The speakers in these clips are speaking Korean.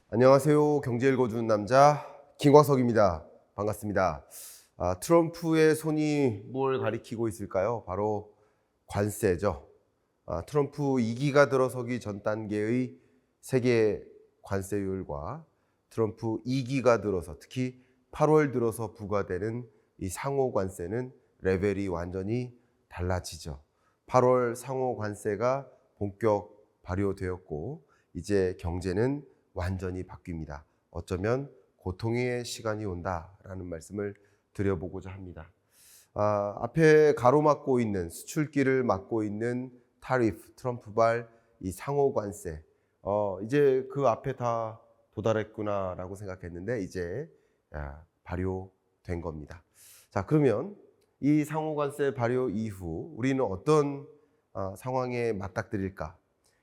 안녕하세요. 경제 읽어주는 남자 김광석입니다. 반갑습니다. 트럼프의 손이 뭘 가리키고 있을까요? 바로 관세죠. 트럼프 2기가 들어서기 전 단계의 세계 관세율과 트럼프 2기가 들어서 특히 8월 들어서 부과되는 이 상호 관세는 레벨이 완전히 달라지죠. 8월 상호 관세가 본격 발효되었고 이제 경제는 완전히 바뀝니다. 어쩌면 고통의 시간이 온다라는 말씀을 드려보고자 합니다. 앞에 가로막고 있는 수출길을 막고 있는 타리프, 트럼프발 이 상호 관세, 이제 그 앞에 다 도달했구나라고 생각했는데 이제 발효된 겁니다. 자, 그러면 이 상호 관세 발효 이후 우리는 어떤 상황에 맞닥뜨릴까?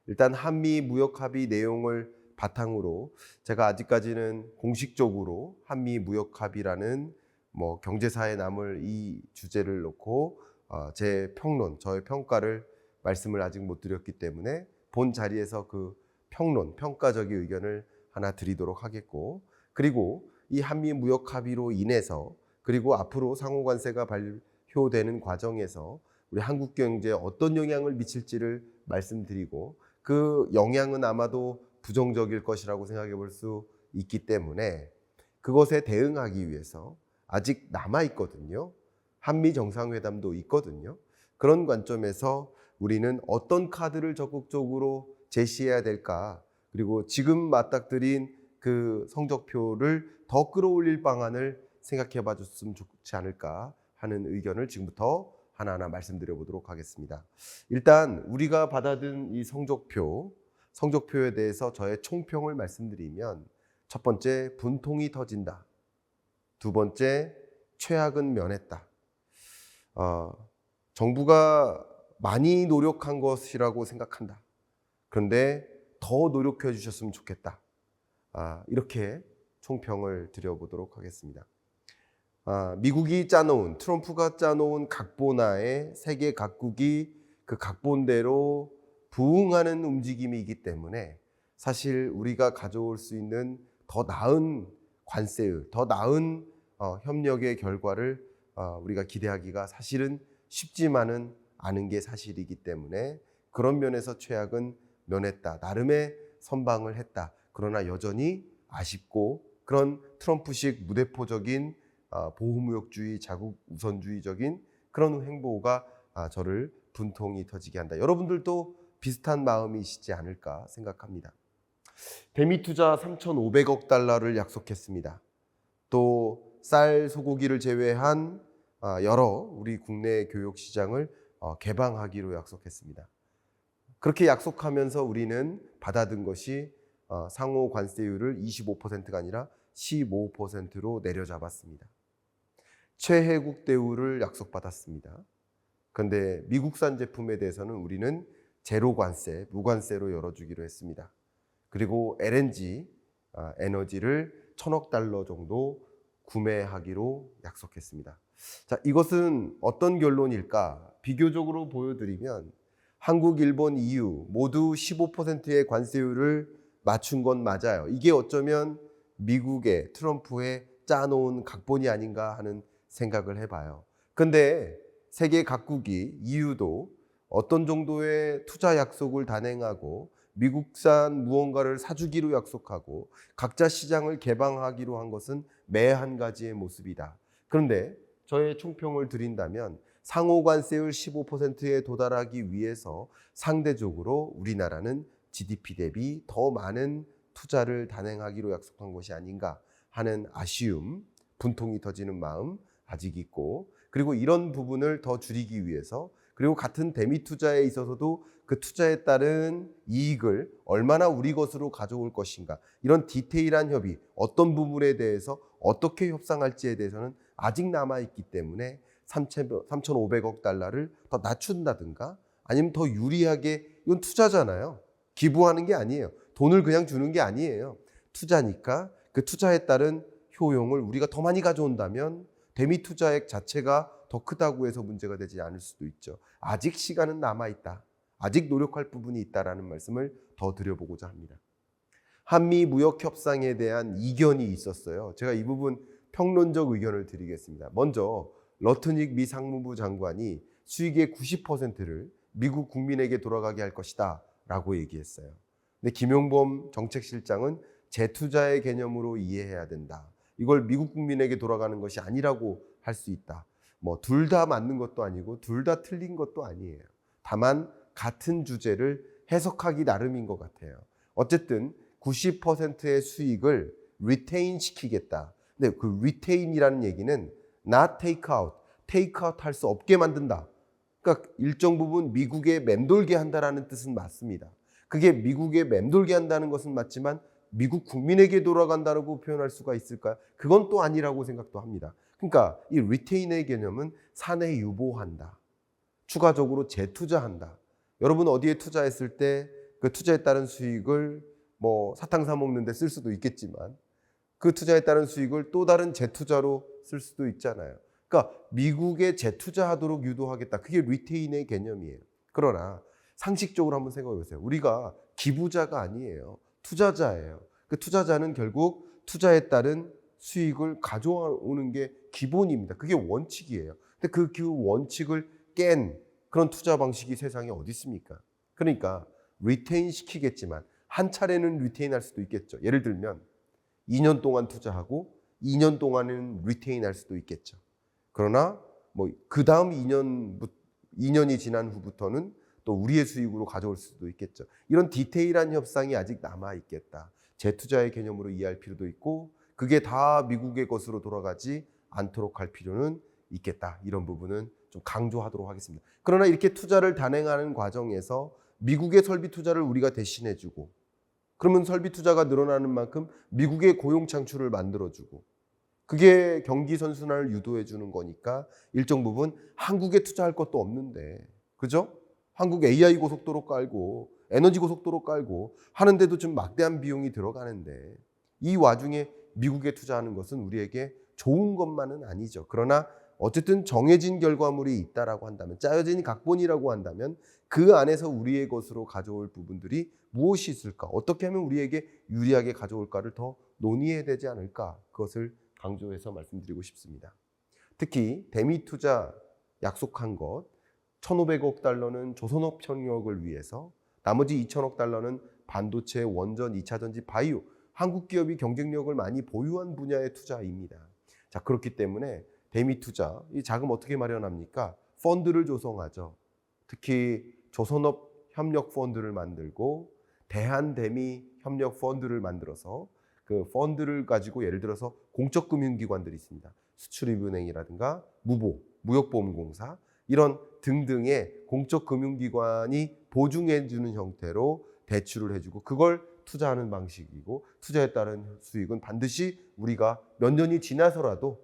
일단 한미 무역 합의 내용을 바탕으로 제가 아직까지는 공식적으로 한미 무역 합의라는 경제사에 남을 이 주제를 놓고 제 평론, 저의 평가를 말씀을 아직 못 드렸기 때문에 본 자리에서 그 평론, 평가적인 의견을 하나 드리도록 하겠고, 그리고 이 한미 무역 합의로 인해서 그리고 앞으로 상호관세가 발효되는 과정에서 우리 한국 경제에 어떤 영향을 미칠지를 말씀드리고, 그 영향은 아마도 부정적일 것이라고 생각해 볼 수 있기 때문에 그것에 대응하기 위해서 아직 남아있거든요. 한미 정상회담도 있거든요. 그런 관점에서 우리는 어떤 카드를 적극적으로 제시해야 될까, 그리고 지금 맞닥뜨린 그 성적표를 더 끌어올릴 방안을 생각해 봐 줬으면 좋지 않을까 하는 의견을 지금부터 하나하나 말씀드려 보도록 하겠습니다. 일단 우리가 받아든 이 성적표에 대해서 저의 총평을 말씀드리면, 첫 번째, 분통이 터진다. 두 번째, 최악은 면했다. 정부가 많이 노력한 것이라고 생각한다. 그런데 더 노력해 주셨으면 좋겠다. 이렇게 총평을 드려보도록 하겠습니다. 미국이 짜놓은, 트럼프가 짜놓은 각본하에 세계 각국이 그 각본대로 부응하는 움직임이기 때문에 사실 우리가 가져올 수 있는 더 나은 관세율, 더 나은 협력의 결과를 우리가 기대하기가 사실은 쉽지만은 않은 게 사실이기 때문에 그런 면에서 최악은 면했다. 나름의 선방을 했다. 그러나 여전히 아쉽고 그런 트럼프식 무대포적인 보호무역주의, 자국 우선주의적인 그런 행보가 저를 분통이 터지게 한다. 여러분들도 비슷한 마음이시지 않을까 생각합니다. 대미 투자 3,500억 달러를 약속했습니다. 또 쌀, 소고기를 제외한 여러 우리 국내 교육 시장을 개방하기로 약속했습니다. 그렇게 약속하면서 우리는 받아든 것이 상호 관세율을 25%가 아니라 15%로 내려잡았습니다. 최혜국 대우를 약속받았습니다. 그런데 미국산 제품에 대해서는 우리는 제로 관세, 무관세로 열어주기로 했습니다. 그리고 LNG, 에너지를 1,000억 달러 정도 구매하기로 약속했습니다. 자, 이것은 어떤 결론일까? 비교적으로 보여드리면 한국, 일본, EU 모두 15%의 관세율을 맞춘 건 맞아요. 이게 어쩌면 미국의 트럼프의 짜놓은 각본이 아닌가 하는 생각을 해봐요. 근데 세계 각국이 EU도 어떤 정도의 투자 약속을 단행하고 미국산 무언가를 사주기로 약속하고 각자 시장을 개방하기로 한 것은 매 한 가지의 모습이다. 그런데 저의 총평을 드린다면 상호관세율 15%에 도달하기 위해서 상대적으로 우리나라는 GDP 대비 더 많은 투자를 단행하기로 약속한 것이 아닌가 하는 아쉬움, 분통이 터지는 마음 아직 있고, 그리고 이런 부분을 더 줄이기 위해서, 그리고 같은 대미 투자에 있어서도 그 투자에 따른 이익을 얼마나 우리 것으로 가져올 것인가, 이런 디테일한 협의, 어떤 부분에 대해서 어떻게 협상할지에 대해서는 아직 남아있기 때문에 3,500억 달러를 더 낮춘다든가 아니면 더 유리하게, 이건 투자잖아요. 기부하는 게 아니에요. 돈을 그냥 주는 게 아니에요. 투자니까 그 투자에 따른 효용을 우리가 더 많이 가져온다면 대미 투자액 자체가 더 크다고 해서 문제가 되지 않을 수도 있죠. 아직 시간은 남아있다. 아직 노력할 부분이 있다라는 말씀을 더 드려보고자 합니다. 한미 무역 협상에 대한 이견이 있었어요. 제가 이 부분 평론적 의견을 드리겠습니다. 먼저 러트닉 미 상무부 장관이 수익의 90%를 미국 국민에게 돌아가게 할 것이다 라고 얘기했어요. 근데 김용범 정책실장은 재투자의 개념으로 이해해야 된다. 이걸 미국 국민에게 돌아가는 것이 아니라고 할 수 있다. 뭐 둘 다 맞는 것도 아니고 둘 다 틀린 것도 아니에요. 다만 같은 주제를 해석하기 나름인 것 같아요. 어쨌든 90%의 수익을 리테인 시키겠다. 근데 그 리테인이라는 얘기는 not take out, take out 할 수 없게 만든다. 그러니까 일정 부분 미국에 맴돌게 한다라는 뜻은 맞습니다. 그게 미국에 맴돌게 한다는 것은 맞지만 미국 국민에게 돌아간다고 표현할 수가 있을까요? 그건 또 아니라고 생각도 합니다. 그러니까 이 리테인의 개념은 사내 유보한다. 추가적으로 재투자한다. 여러분 어디에 투자했을 때 그 투자에 따른 수익을 뭐 사탕 사 먹는 데 쓸 수도 있겠지만 그 투자에 따른 수익을 또 다른 재투자로 쓸 수도 있잖아요. 그러니까 미국에 재투자하도록 유도하겠다. 그게 리테인의 개념이에요. 그러나 상식적으로 한번 생각해 보세요. 우리가 기부자가 아니에요. 투자자예요. 그 투자자는 결국 투자에 따른 수익을 가져오는 게 기본입니다. 그게 원칙이에요. 근데 그 원칙을 깬 그런 투자 방식이 세상에 어디 있습니까? 그러니까 리테인 시키겠지만 한 차례는 리테인 할 수도 있겠죠. 예를 들면 2년 동안 투자하고 2년 동안은 리테인 할 수도 있겠죠. 그러나 뭐 그 다음 2년이 지난 후부터는 또 우리의 수익으로 가져올 수도 있겠죠. 이런 디테일한 협상이 아직 남아 있겠다. 재투자의 개념으로 이해할 필요도 있고 그게 다 미국의 것으로 돌아가지 않도록 할 필요는 있겠다. 이런 부분은 좀 강조하도록 하겠습니다. 그러나 이렇게 투자를 단행하는 과정에서 미국의 설비 투자를 우리가 대신해주고 그러면 설비 투자가 늘어나는 만큼 미국의 고용 창출을 만들어주고 그게 경기 선순환을 유도해 주는 거니까 일정 부분 한국에 투자할 것도 없는데 그죠? 한국 AI 고속도로 깔고 에너지 고속도로 깔고 하는데도 좀 막대한 비용이 들어가는데 이 와중에 미국에 투자하는 것은 우리에게 좋은 것만은 아니죠. 그러나 어쨌든 정해진 결과물이 있다라고 한다면 짜여진 각본이라고 한다면 그 안에서 우리의 것으로 가져올 부분들이 무엇이 있을까? 어떻게 하면 우리에게 유리하게 가져올까를 더 논의해야 되지 않을까? 그것을 강조해서 말씀드리고 싶습니다. 특히 대미 투자 약속한 것 1,500억 달러는 조선업 협력을 위해서 나머지 2,000억 달러는 반도체, 원전, 2차전지, 바이오 한국 기업이 경쟁력을 많이 보유한 분야의 투자입니다. 자, 그렇기 때문에 대미 투자, 이 자금 어떻게 마련합니까? 펀드를 조성하죠. 특히 조선업 협력 펀드를 만들고 대한대미 협력 펀드를 만들어서 그 펀드를 가지고 예를 들어서 공적 금융기관들이 있습니다. 수출입은행이라든가 무보, 무역보험공사 이런 등등의 공적 금융기관이 보증해 주는 형태로 대출을 해주고 그걸 투자하는 방식이고 투자에 따른 수익은 반드시 우리가 몇 년이 지나서라도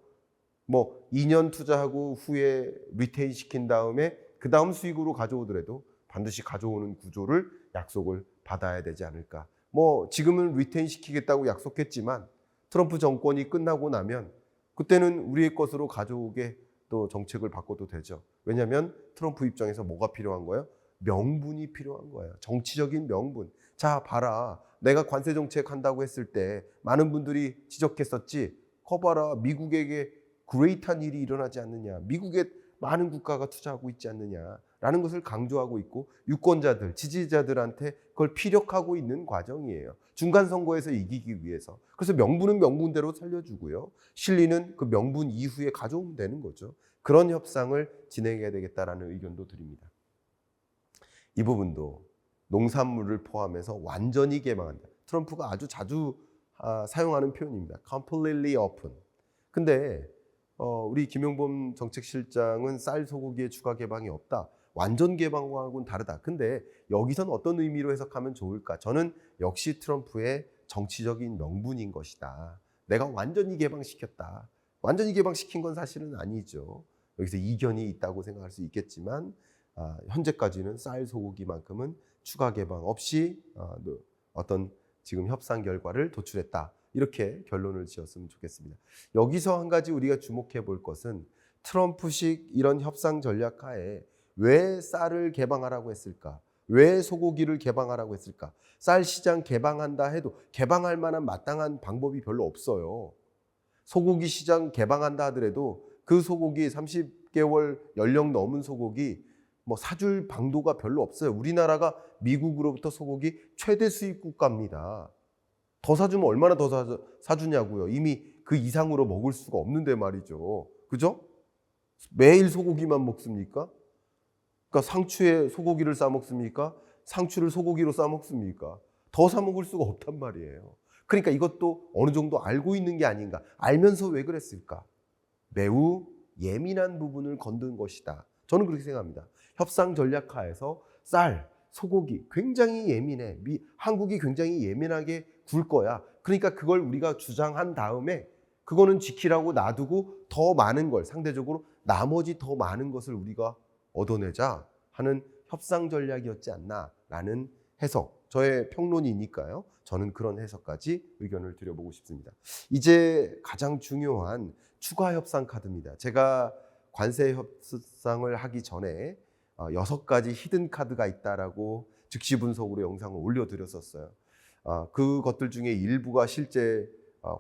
뭐 2년 투자하고 후에 리테인 시킨 다음에 그 다음 수익으로 가져오더라도 반드시 가져오는 구조를 약속을 받아야 되지 않을까. 뭐 지금은 리테인 시키겠다고 약속했지만 트럼프 정권이 끝나고 나면 그때는 우리의 것으로 가져오게 또 정책을 바꿔도 되죠. 왜냐하면 트럼프 입장에서 뭐가 필요한 거예요? 명분이 필요한 거예요. 정치적인 명분. 자, 봐라. 내가 관세 정책 한다고 했을 때 많은 분들이 지적했었지. 거봐라. 미국에게 그레이트한 일이 일어나지 않느냐. 미국에 많은 국가가 투자하고 있지 않느냐라는 것을 강조하고 있고 유권자들, 지지자들한테 그걸 피력하고 있는 과정이에요. 중간 선거에서 이기기 위해서. 그래서 명분은 명분대로 살려주고요. 실리는 그 명분 이후에 가져오면 되는 거죠. 그런 협상을 진행해야 되겠다라는 의견도 드립니다. 이 부분도 농산물을 포함해서 완전히 개방한다. 트럼프가 아주 자주 사용하는 표현입니다. completely open. 근데 우리 김용범 정책실장은 쌀, 소고기의 추가 개방이 없다. 완전 개방하고는 다르다. 근데 여기선 어떤 의미로 해석하면 좋을까? 저는 역시 트럼프의 정치적인 명분인 것이다. 내가 완전히 개방시켰다. 완전히 개방시킨 건 사실은 아니죠. 여기서 이견이 있다고 생각할 수 있겠지만 현재까지는 쌀, 소고기만큼은 추가 개방 없이 어떤 지금 협상 결과를 도출했다. 이렇게 결론을 지었으면 좋겠습니다. 여기서 한 가지 우리가 주목해 볼 것은 트럼프식 이런 협상 전략 하에 왜 쌀을 개방하라고 했을까? 왜 소고기를 개방하라고 했을까? 쌀 시장 개방한다 해도 개방할 만한 마땅한 방법이 별로 없어요. 소고기 시장 개방한다 하더라도 그 소고기 30개월 연령 넘은 소고기 뭐 사줄 방도가 별로 없어요. 우리나라가 미국으로부터 소고기 최대 수입 국가입니다. 더 사주면 얼마나 더 사주냐고요. 이미 그 이상으로 먹을 수가 없는데 말이죠. 그죠? 매일 소고기만 먹습니까? 그러니까 상추에 소고기를 싸 먹습니까? 상추를 소고기로 싸 먹습니까? 더 사 먹을 수가 없단 말이에요. 그러니까 이것도 어느 정도 알고 있는 게 아닌가. 알면서 왜 그랬을까? 매우 예민한 부분을 건든 것이다. 저는 그렇게 생각합니다. 협상 전략하에서 쌀, 소고기 굉장히 예민해. 한국이 굉장히 예민하게 굴 거야. 그러니까 그걸 우리가 주장한 다음에 그거는 지키라고 놔두고 더 많은 걸 상대적으로 나머지 더 많은 것을 우리가 얻어내자 하는 협상 전략이었지 않나라는 해석. 저의 평론이니까요. 저는 그런 해석까지 의견을 드려보고 싶습니다. 이제 가장 중요한 추가 협상 카드입니다. 제가 관세 협상을 하기 전에 6가지 히든 카드가 있다라고 즉시 분석으로 영상을 올려드렸었어요. 그것들 중에 일부가 실제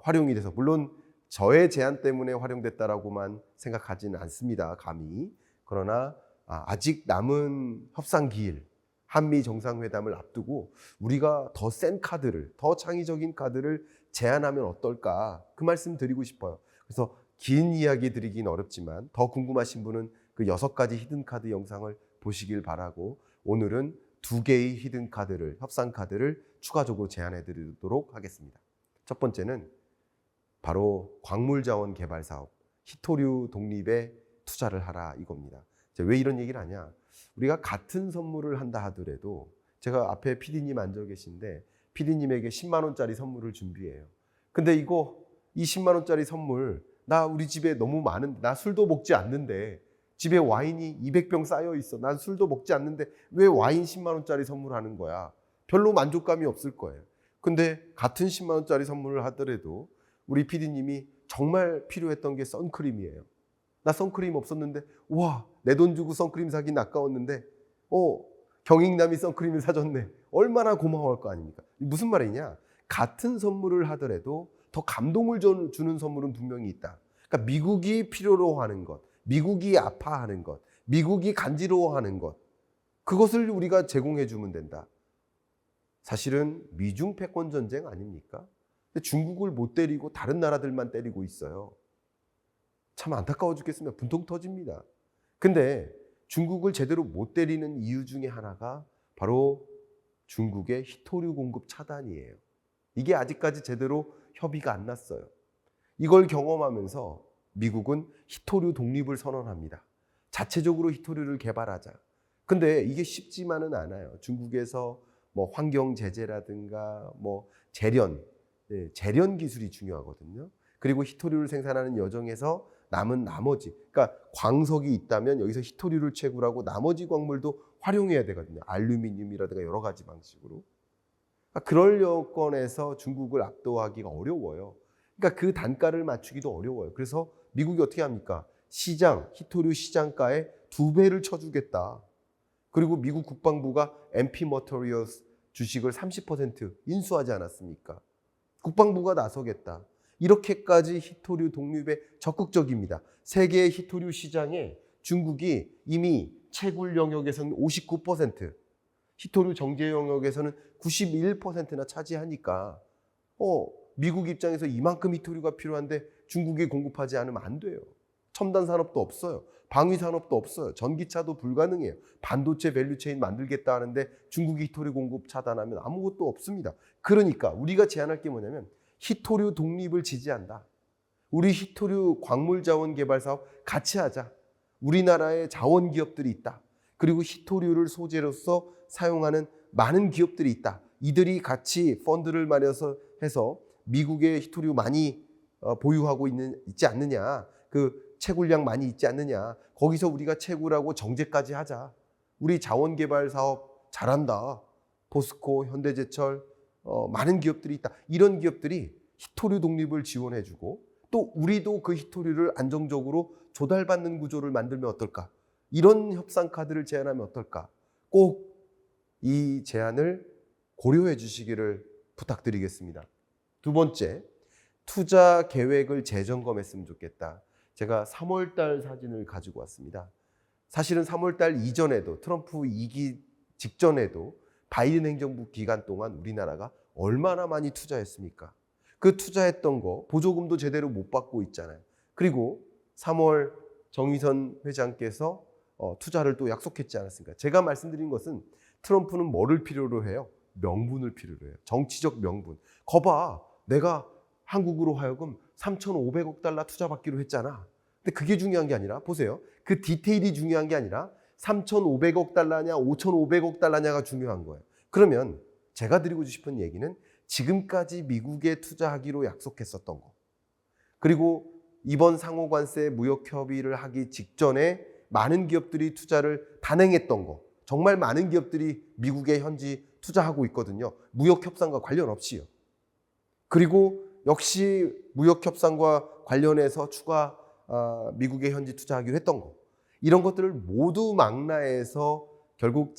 활용이 돼서 물론 저의 제안 때문에 활용됐다라고만 생각하지는 않습니다. 감히. 그러나 아직 남은 협상 기일, 한미 정상회담을 앞두고 우리가 더 센 카드를, 더 창의적인 카드를 제안하면 어떨까? 그 말씀 드리고 싶어요. 그래서 긴 이야기 드리긴 어렵지만 더 궁금하신 분은 그 6가지 히든 카드 영상을 보시길 바라고 오늘은 2개의 히든 카드를, 협상 카드를 추가적으로 제안해 드리도록 하겠습니다. 첫 번째는 바로 광물자원 개발 사업, 히토류 독립에 투자를 하라 이겁니다. 왜 이런 얘기를 하냐? 우리가 같은 선물을 한다 하더라도 제가 앞에 PD님 앉아 계신데 PD님에게 10만 원짜리 선물을 준비해요. 근데 이 10만 원짜리 선물 나 우리 집에 너무 많은데 나 술도 먹지 않는데 집에 와인이 200병 쌓여 있어. 난 술도 먹지 않는데 왜 와인 10만 원짜리 선물하는 거야? 별로 만족감이 없을 거예요. 근데 같은 10만 원짜리 선물을 하더라도 우리 PD님이 정말 필요했던 게 선크림이에요. 나 선크림 없었는데 와, 내 돈 주고 선크림 사긴 아까웠는데 경익남이 선크림을 사줬네. 얼마나 고마워할 거 아닙니까? 무슨 말이냐? 같은 선물을 하더라도 더 감동을 주는 선물은 분명히 있다. 그러니까 미국이 필요로 하는 것, 미국이 아파하는 것, 미국이 간지러워하는 것, 그것을 우리가 제공해 주면 된다. 사실은 미중 패권 전쟁 아닙니까? 근데 중국을 못 때리고 다른 나라들만 때리고 있어요. 참 안타까워 죽겠습니다. 분통 터집니다. 근데 중국을 제대로 못 때리는 이유 중에 하나가 바로 중국의 히토류 공급 차단이에요. 이게 아직까지 제대로 협의가 안 났어요. 이걸 경험하면서 미국은 히토류 독립을 선언합니다. 자체적으로 히토류를 개발하자. 근데 이게 쉽지만은 않아요. 중국에서 뭐 환경 제재라든가 뭐 재련 기술이 중요하거든요. 그리고 히토류를 생산하는 여정에서 남은 나머지, 그러니까 광석이 있다면 여기서 히토류를 채굴하고 나머지 광물도 활용해야 되거든요. 알루미늄이라든가 여러 가지 방식으로. 그러니까 그럴 여건에서 중국을 압도하기가 어려워요. 그러니까 그 단가를 맞추기도 어려워요. 그래서 미국이 어떻게 합니까? 히토류 시장가에 2배를 쳐주겠다. 그리고 미국 국방부가 MP Materials 주식을 30% 인수하지 않았습니까? 국방부가 나서겠다. 이렇게까지 히토류 독립에 적극적입니다. 세계 히토류 시장에 중국이 이미 채굴 영역에서는 59%, 히토류 정제 영역에서는 91%나 차지하니까 미국 입장에서 이만큼 히토류가 필요한데 중국이 공급하지 않으면 안 돼요. 첨단 산업도 없어요. 방위 산업도 없어요. 전기차도 불가능해요. 반도체 밸류체인 만들겠다 하는데 중국이 히토류 공급 차단하면 아무것도 없습니다. 그러니까 우리가 제안할 게 뭐냐면 히토류 독립을 지지한다. 우리 히토류 광물 자원 개발 사업 같이 하자. 우리나라에 자원 기업들이 있다. 그리고 히토류를 소재로서 사용하는 많은 기업들이 있다. 이들이 같이 펀드를 마련해서 미국의 히토류 많이 보유하고 있지 않느냐. 그 채굴량 많이 있지 않느냐. 거기서 우리가 채굴하고 정제까지 하자. 우리 자원 개발 사업 잘한다. 포스코, 현대제철, 많은 기업들이 있다. 이런 기업들이 히토류 독립을 지원해주고 또 우리도 그 히토류를 안정적으로 조달받는 구조를 만들면 어떨까? 이런 협상 카드를 제안하면 어떨까? 꼭 이 제안을 고려해 주시기를 부탁드리겠습니다. 두 번째, 투자 계획을 재점검했으면 좋겠다. 제가 3월 달 사진을 가지고 왔습니다. 사실은 3월 달 이전에도 트럼프 2기 직전에도 바이든 행정부 기간 동안 우리나라가 얼마나 많이 투자했습니까? 그 투자했던 거 보조금도 제대로 못 받고 있잖아요. 그리고 3월 정의선 회장께서 투자를 또 약속했지 않았습니까? 제가 말씀드린 것은 트럼프는 뭐를 필요로 해요? 명분을 필요로 해요. 정치적 명분. 거봐, 내가 한국으로 하여금 3,500억 달러 투자받기로 했잖아. 근데 그게 중요한 게 아니라 보세요. 그 디테일이 중요한 게 아니라 3,500억 달러냐 5,500억 달러냐가 중요한 거예요. 그러면 제가 드리고 싶은 얘기는 지금까지 미국에 투자하기로 약속했었던 거, 그리고 이번 상호관세 무역협의를 하기 직전에 많은 기업들이 투자를 단행했던 거, 정말 많은 기업들이 미국에 현지 투자하고 있거든요. 무역협상과 관련 없이요. 그리고 역시 무역협상과 관련해서 추가 미국에 현지 투자하기로 했던 거, 이런 것들을 모두 망라해서 결국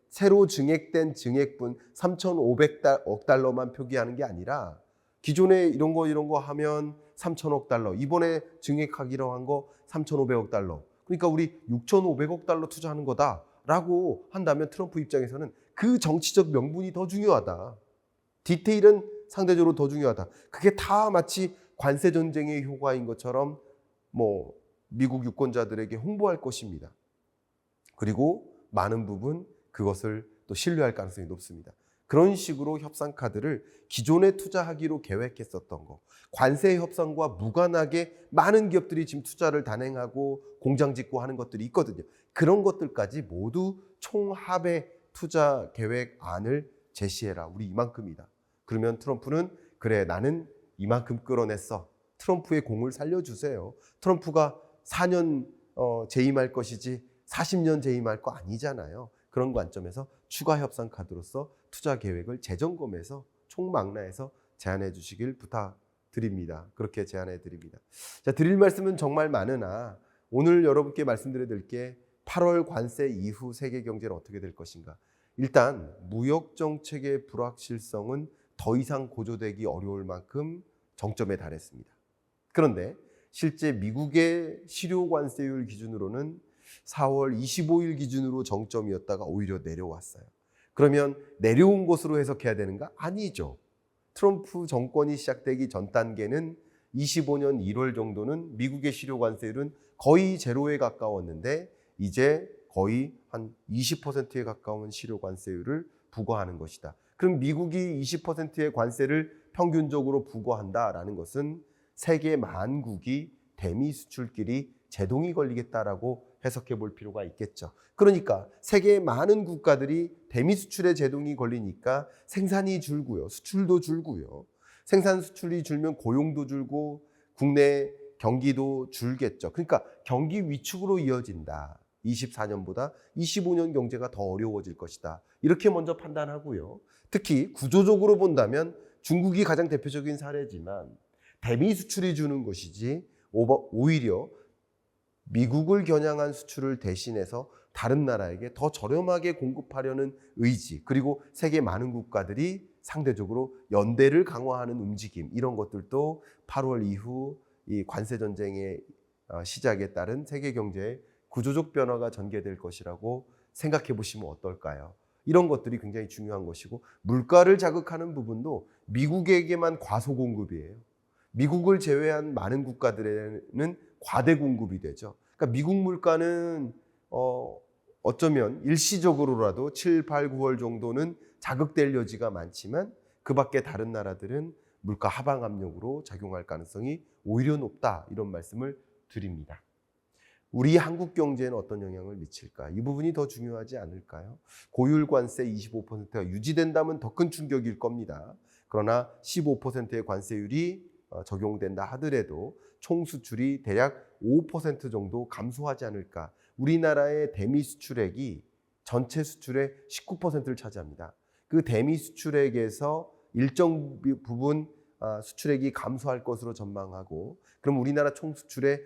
새로 증액된 증액분 3,500억 달러만 표기하는 게 아니라 기존에 이런 거 하면 3,000억 달러, 이번에 증액하기로 한 거 3,500억 달러, 그러니까 우리 6,500억 달러 투자하는 거다라고 한다면 트럼프 입장에서는 그 정치적 명분이 더 중요하다. 디테일은 상대적으로 더 중요하다. 그게 다 마치 관세 전쟁의 효과인 것처럼 미국 유권자들에게 홍보할 것입니다. 그리고 많은 부분 그것을 또 신뢰할 가능성이 높습니다. 그런 식으로 협상 카드를 기존에 투자하기로 계획했었던 거, 관세 협상과 무관하게 많은 기업들이 지금 투자를 단행하고 공장 짓고 하는 것들이 있거든요. 그런 것들까지 모두 총합의 투자 계획안을 제시해라. 우리 이만큼이다. 그러면 트럼프는 그래, 나는 이만큼 끌어냈어. 트럼프의 공을 살려주세요. 트럼프가 4년 재임할 것이지 40년 재임할 거 아니잖아요. 그런 관점에서 추가 협상 카드로서 투자 계획을 재점검해서 총망라해서 제안해 주시길 부탁드립니다. 그렇게 제안해 드립니다. 자, 드릴 말씀은 정말 많으나 오늘 여러분께 말씀드려야 될 게 8월 관세 이후 세계 경제는 어떻게 될 것인가. 일단 무역 정책의 불확실성은 더 이상 고조되기 어려울 만큼 정점에 달했습니다. 그런데 실제 미국의 실효 관세율 기준으로는 4월 25일 기준으로 정점이었다가 오히려 내려왔어요. 그러면 내려온 것으로 해석해야 되는가? 아니죠. 트럼프 정권이 시작되기 전 단계는 25년 1월 정도는 미국의 실효 관세율은 거의 제로에 가까웠는데 이제 거의 한 20%에 가까운 실효 관세율을 부과하는 것이다. 그럼 미국이 20%의 관세를 평균적으로 부과한다라는 것은 세계 만국이 대미 수출길이 제동이 걸리겠다라고 해석해 볼 필요가 있겠죠. 그러니까 세계의 많은 국가들이 대미 수출에 제동이 걸리니까 생산이 줄고요. 수출도 줄고요. 생산 수출이 줄면 고용도 줄고 국내 경기도 줄겠죠. 그러니까 경기 위축으로 이어진다. 24년보다 25년 경제가 더 어려워질 것이다. 이렇게 먼저 판단하고요. 특히 구조적으로 본다면 중국이 가장 대표적인 사례지만 대미 수출이 주는 것이지 오히려 미국을 겨냥한 수출을 대신해서 다른 나라에게 더 저렴하게 공급하려는 의지, 그리고 세계 많은 국가들이 상대적으로 연대를 강화하는 움직임, 이런 것들도 8월 이후 이 관세 전쟁의 시작에 따른 세계 경제의 구조적 변화가 전개될 것이라고 생각해 보시면 어떨까요? 이런 것들이 굉장히 중요한 것이고, 물가를 자극하는 부분도 미국에게만 과소 공급이에요. 미국을 제외한 많은 국가들에는 과대 공급이 되죠. 그러니까 미국 물가는 어쩌면 일시적으로라도 7, 8, 9월 정도는 자극될 여지가 많지만 그 밖에 다른 나라들은 물가 하방 압력으로 작용할 가능성이 오히려 높다, 이런 말씀을 드립니다. 우리 한국 경제에는 어떤 영향을 미칠까? 이 부분이 더 중요하지 않을까요? 고율 관세 25%가 유지된다면 더 큰 충격일 겁니다. 그러나 15%의 관세율이 적용된다 하더라도 총 수출이 대략 5% 정도 감소하지 않을까. 우리나라의 대미 수출액이 전체 수출의 19%를 차지합니다. 그 대미 수출액에서 일정 부분 수출액이 감소할 것으로 전망하고, 그럼 우리나라 총 수출의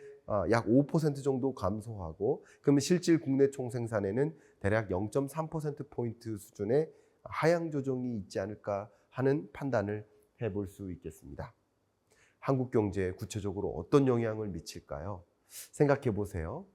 약 5% 정도 감소하고, 그러면 실질 국내 총생산에는 대략 0.3%포인트 수준의 하향 조정이 있지 않을까 하는 판단을 해볼 수 있겠습니다. 한국 경제에 구체적으로 어떤 영향을 미칠까요? 생각해 보세요.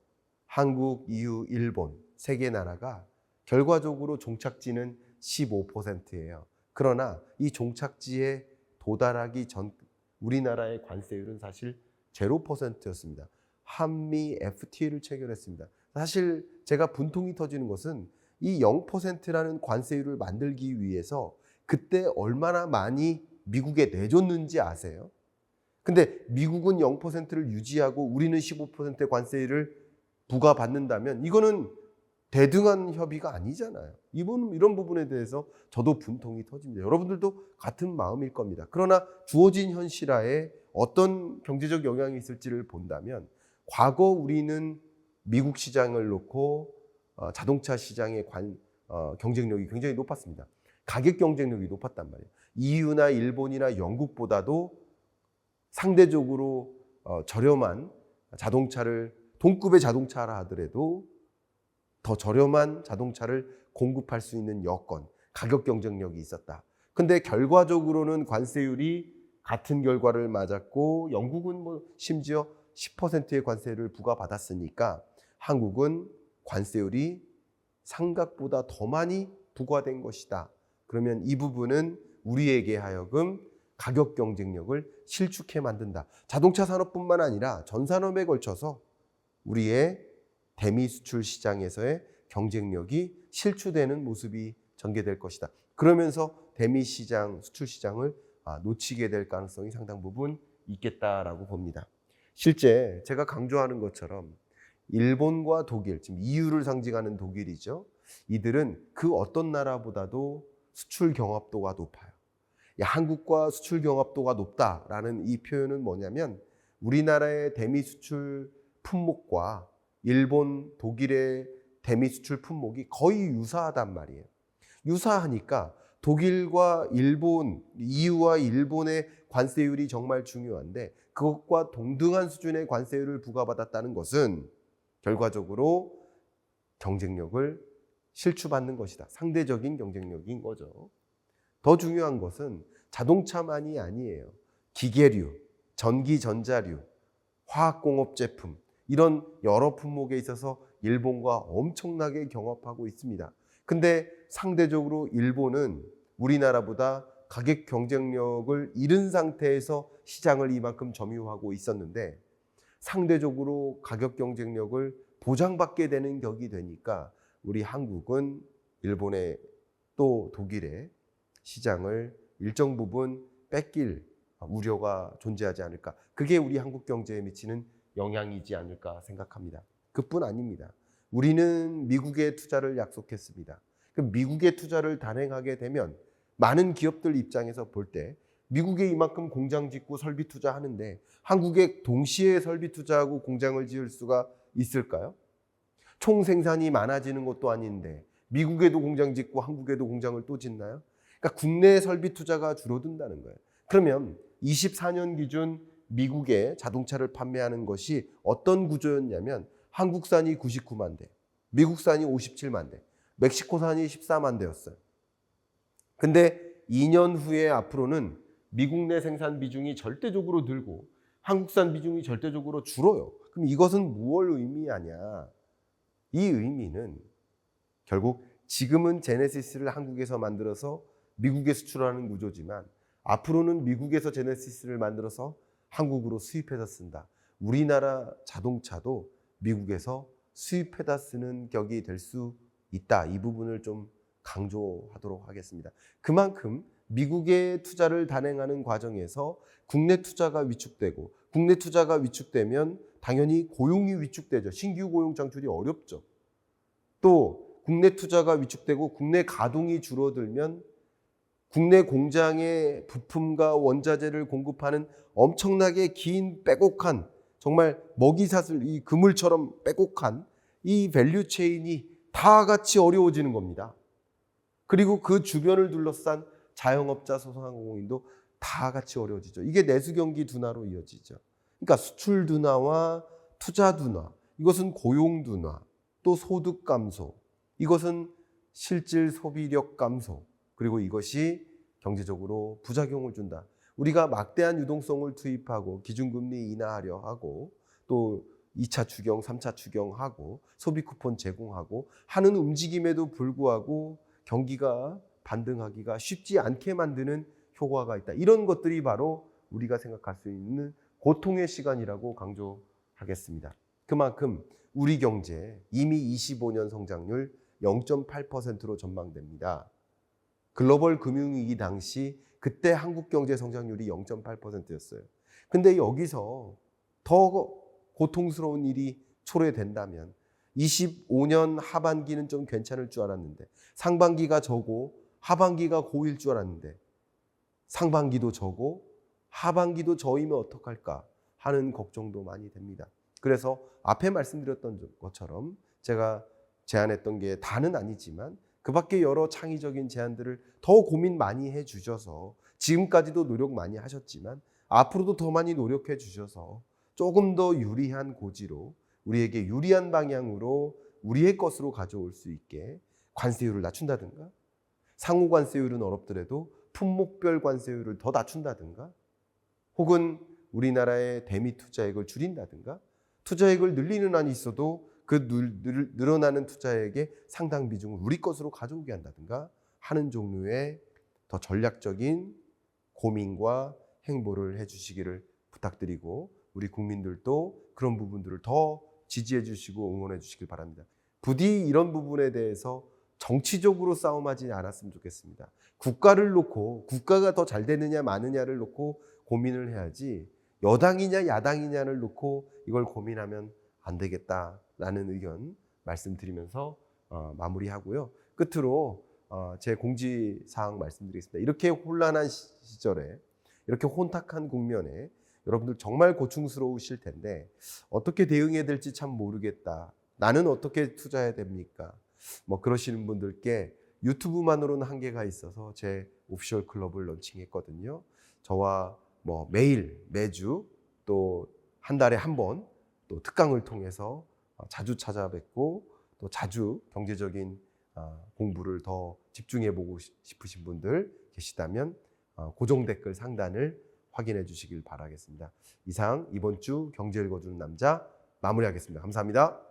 한국, EU, 일본 세 개 나라가 결과적으로 종착지는 15%예요. 그러나 이 종착지에 도달하기 전 우리나라의 관세율은 사실 0%였습니다. 한미 FTA를 체결했습니다. 사실 제가 분통이 터지는 것은 이 0%라는 관세율을 만들기 위해서 그때 얼마나 많이 미국에 내줬는지 아세요? 근데 미국은 0%를 유지하고 우리는 15%의 관세를 부과받는다면 이거는 대등한 협의가 아니잖아요. 이런 부분에 대해서 저도 분통이 터집니다. 여러분들도 같은 마음일 겁니다. 그러나 주어진 현실하에 어떤 경제적 영향이 있을지를 본다면 과거 우리는 미국 시장을 놓고 자동차 시장의 경쟁력이 굉장히 높았습니다. 가격 경쟁력이 높았단 말이에요. EU나 일본이나 영국보다도 상대적으로 저렴한 자동차를 동급의 자동차라 하더라도 더 저렴한 자동차를 공급할 수 있는 여건, 가격 경쟁력이 있었다. 근데 결과적으로는 관세율이 같은 결과를 맞았고 영국은 심지어 10%의 관세를 부과받았으니까 한국은 관세율이 생각보다 더 많이 부과된 것이다. 그러면 이 부분은 우리에게 하여금 가격 경쟁력을 실축해 만든다. 자동차 산업뿐만 아니라 전 산업에 걸쳐서 우리의 대미 수출 시장에서의 경쟁력이 실추되는 모습이 전개될 것이다. 그러면서 대미 시장, 수출 시장을 놓치게 될 가능성이 상당 부분 있겠다라고 봅니다. 실제 제가 강조하는 것처럼 일본과 독일, 지금 EU를 상징하는 독일이죠. 이들은 그 어떤 나라보다도 수출 경합도가 높아요. 한국과 수출 경합도가 높다라는 이 표현은 뭐냐면 우리나라의 대미 수출 품목과 일본, 독일의 대미 수출 품목이 거의 유사하단 말이에요. 유사하니까 독일과 일본, EU와 일본의 관세율이 정말 중요한데 그것과 동등한 수준의 관세율을 부과받았다는 것은 결과적으로 경쟁력을 실추받는 것이다. 상대적인 경쟁력인 거죠. 더 중요한 것은 자동차만이 아니에요. 기계류, 전기 전자류, 화학공업 제품 이런 여러 품목에 있어서 일본과 엄청나게 경합하고 있습니다. 근데 상대적으로 일본은 우리나라보다 가격 경쟁력을 잃은 상태에서 시장을 이만큼 점유하고 있었는데 상대적으로 가격 경쟁력을 보장받게 되는 격이 되니까 우리 한국은 일본의 또 독일의 시장을 일정 부분 뺏길 우려가 존재하지 않을까. 그게 우리 한국 경제에 미치는 영향이지 않을까 생각합니다. 그뿐 아닙니다. 우리는 미국에 투자를 약속했습니다. 그 미국의 투자를 단행하게 되면 많은 기업들 입장에서 볼 때 미국에 이만큼 공장 짓고 설비 투자하는데 한국에 동시에 설비 투자하고 공장을 지을 수가 있을까요? 총 생산이 많아지는 것도 아닌데 미국에도 공장 짓고 한국에도 공장을 또 짓나요? 그러니까 국내 설비 투자가 줄어든다는 거예요. 그러면 24년 기준 미국에 자동차를 판매하는 것이 어떤 구조였냐면 한국산이 99만 대, 미국산이 57만 대, 멕시코산이 14만 대였어요. 근데 2년 후에 앞으로는 미국 내 생산 비중이 절대적으로 늘고 한국산 비중이 절대적으로 줄어요. 그럼 이것은 무엇 의미하냐? 이 의미는 결국 지금은 제네시스를 한국에서 만들어서 미국에 수출하는 구조지만 앞으로는 미국에서 제네시스를 만들어서 한국으로 수입해서 쓴다. 우리나라 자동차도 미국에서 수입해다 쓰는 격이 될 수 있다. 이 부분을 좀 강조하도록 하겠습니다. 그만큼 미국의 투자를 단행하는 과정에서 국내 투자가 위축되고 국내 투자가 위축되면 당연히 고용이 위축되죠. 신규 고용 창출이 어렵죠. 또 국내 투자가 위축되고 국내 가동이 줄어들면 국내 공장의 부품과 원자재를 공급하는 엄청나게 긴 빼곡한 정말 먹이사슬 이 그물처럼 빼곡한 이 밸류 체인이 다 같이 어려워지는 겁니다. 그리고 그 주변을 둘러싼 자영업자, 소상공인도 다 같이 어려워지죠. 이게 내수 경기 둔화로 이어지죠. 그러니까 수출 둔화와 투자 둔화, 이것은 고용 둔화, 또 소득 감소, 이것은 실질 소비력 감소, 그리고 이것이 경제적으로 부작용을 준다. 우리가 막대한 유동성을 투입하고 기준금리 인하하려 하고 또 2차 추경, 3차 추경하고 소비 쿠폰 제공하고 하는 움직임에도 불구하고 경기가 반등하기가 쉽지 않게 만드는 효과가 있다. 이런 것들이 바로 우리가 생각할 수 있는 고통의 시간이라고 강조하겠습니다. 그만큼 우리 경제 이미 25년 성장률 0.8%로 전망됩니다. 글로벌 금융위기 당시 그때 한국 경제 성장률이 0.8%였어요. 근데 여기서 더 고통스러운 일이 초래된다면 25년 하반기는 좀 괜찮을 줄 알았는데 상반기가 저고 하반기가 고일 줄 알았는데 상반기도 저고 하반기도 저이면 어떡할까 하는 걱정도 많이 됩니다. 그래서 앞에 말씀드렸던 것처럼 제가 제안했던 게 다는 아니지만 그 밖에 여러 창의적인 제안들을 더 고민 많이 해주셔서 지금까지도 노력 많이 하셨지만 앞으로도 더 많이 노력해 주셔서 조금 더 유리한 고지로 우리에게 유리한 방향으로 우리의 것으로 가져올 수 있게 관세율을 낮춘다든가 상호 관세율은 어렵더라도 품목별 관세율을 더 낮춘다든가 혹은 우리나라의 대미 투자액을 줄인다든가 투자액을 늘리는 한이 있어도 그 늘어나는 투자액의 상당 비중을 우리 것으로 가져오게 한다든가 하는 종류의 더 전략적인 고민과 행보를 해주시기를 부탁드리고 우리 국민들도 그런 부분들을 더 지지해 주시고 응원해 주시길 바랍니다. 부디 이런 부분에 대해서 정치적으로 싸움하지 않았으면 좋겠습니다. 국가를 놓고 국가가 더 잘 되느냐 마느냐를 놓고 고민을 해야지 여당이냐 야당이냐를 놓고 이걸 고민하면 안 되겠다라는 의견 말씀드리면서 마무리하고요. 끝으로 제 공지사항 말씀드리겠습니다. 이렇게 혼란한 시절에 이렇게 혼탁한 국면에 여러분들 정말 고충스러우실 텐데 어떻게 대응해야 될지 참 모르겠다. 나는 어떻게 투자해야 됩니까? 뭐 그러시는 분들께 유튜브만으로는 한계가 있어서 제 오피셜 클럽을 런칭했거든요. 저와 뭐 매일 매주 또 한 달에 한 번 또 특강을 통해서 자주 찾아뵙고 또 자주 경제적인 공부를 더 집중해 보고 싶으신 분들 계시다면 고정 댓글 상단을 확인해 주시길 바라겠습니다. 이상 이번 주 경제 읽어주는 남자 마무리하겠습니다. 감사합니다.